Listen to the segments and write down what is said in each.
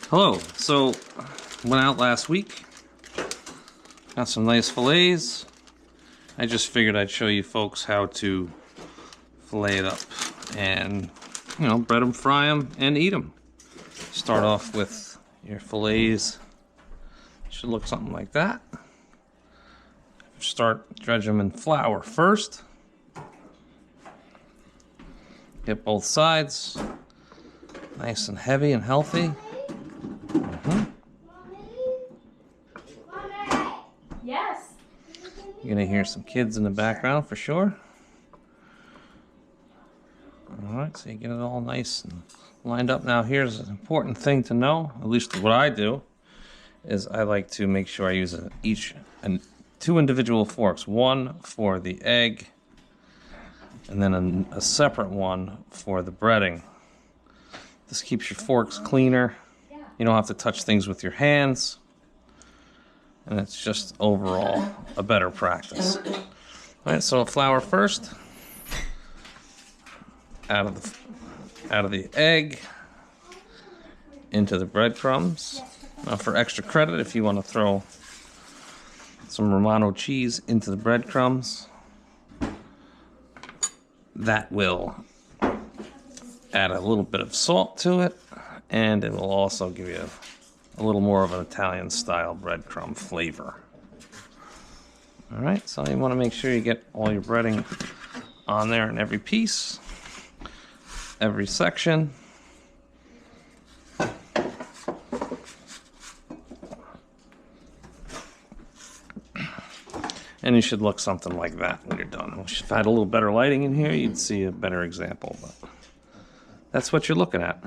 Hello. So, went out last week, got some nice fillets. I just figured I'd show you folks how to fillet it up and, bread them, fry them, and eat them. Start off with your fillets. Should look something like that. Start dredge them in flour first. Get both sides nice and heavy and healthy. Yes. You're gonna hear some kids in the background for sure. Alright, so you get it all nice and lined up. Now here's an important thing to know, at least what I do, is I like to make sure I use two individual forks. One for the egg, and then a separate one for the breading. This keeps your forks cleaner. You don't have to touch things with your hands. And it's just overall a better practice. Alright, so flour first. Out of the egg into the breadcrumbs. Now for extra credit, if you want to throw some Romano cheese into the breadcrumbs, that will add a little bit of salt to it, and it will also give you a little more of an Italian style breadcrumb flavor. Alright, so you want to make sure you get all your breading on there in every piece, every section. And you should look something like that when you're done. If I had a little better lighting in here, you'd see a better example, but that's what you're looking at.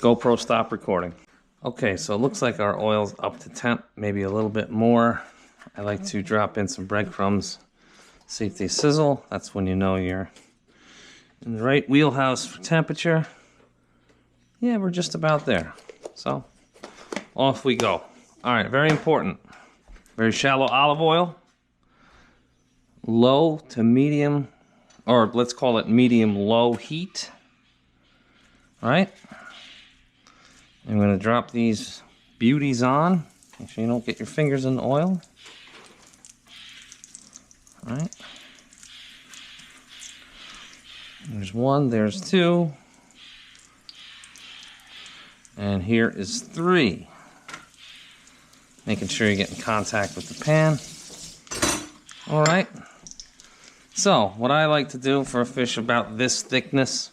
GoPro, stop recording. Okay, so it looks like our oil's up to temp, maybe a little bit more. I like to drop in some breadcrumbs, see if they sizzle. That's when you know you're in the right wheelhouse for temperature. Yeah, we're just about there. So, off we go. All right, very important. Very shallow olive oil. Low to medium, or let's call it medium-low heat. All right. I'm going to drop these beauties on. Make sure you don't get your fingers in the oil. All right. There's one, there's two. And here is three. Making sure you get in contact with the pan. All right. So, what I like to do for a fish about this thickness,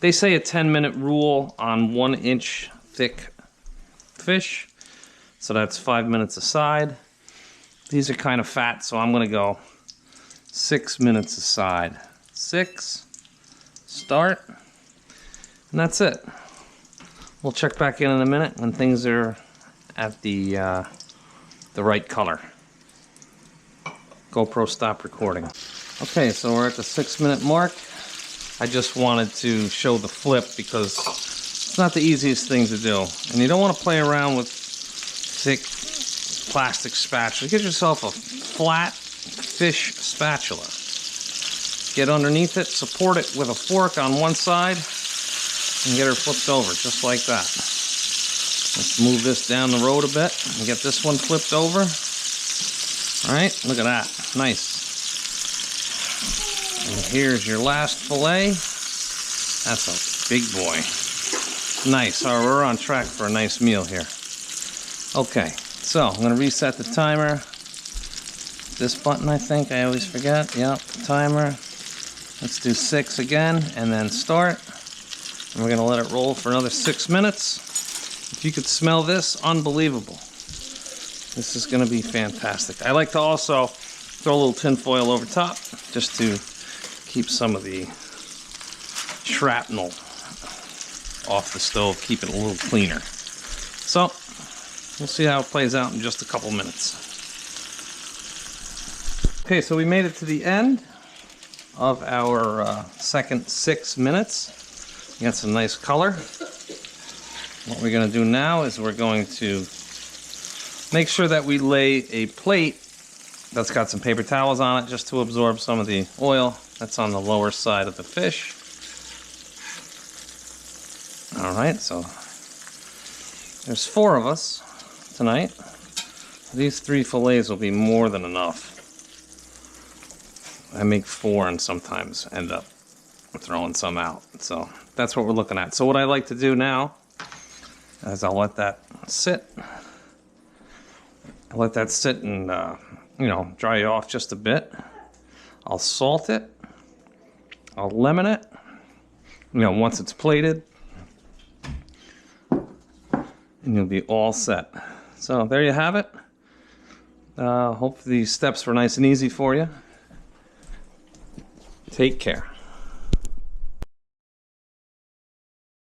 they say a 10-minute rule on 1-inch thick fish, so that's 5 minutes a side. These are kind of fat, so I'm going to go 6 minutes a side. 6, start, and that's it. We'll check back in a minute when things are at the right color. GoPro, stop recording. Okay, so we're at the 6-minute mark. I just wanted to show the flip because it's not the easiest thing to do. And you don't want to play around with thick plastic spatula. Get yourself a flat fish spatula. Get underneath it, support it with a fork on one side, and get her flipped over, just like that. Let's move this down the road a bit and get this one flipped over. All right, look at that, nice. And here's your last fillet. That's a big boy. Nice. All right, we're on track for a nice meal here. Okay, so I'm going to reset the timer. This button, I think, I always forget. Yep, timer. Let's do 6 again, and then start. And we're going to let it roll for another 6 minutes. If you could smell this, unbelievable. This is going to be fantastic. I like to also throw a little tin foil over top, just to keep some of the shrapnel off the stove, keep it a little cleaner. So, we'll see how it plays out in just a couple minutes. Okay, so we made it to the end of our second 6 minutes. We got some nice color. What we're going to do now is we're going to make sure that we lay a plate that's got some paper towels on it just to absorb some of the oil that's on the lower side of the fish. Alright, so There's 4 of us tonight. These 3 fillets will be more than enough. I make 4 and sometimes end up throwing some out. So that's what we're looking at. So what I like to do now is I'll let that sit. I'll let that sit and, you know, dry off just a bit. I'll salt it. I'll lemon it. You know, once it's plated. And you'll be all set. So there you have it. Hope these steps were nice and easy for you. Take care.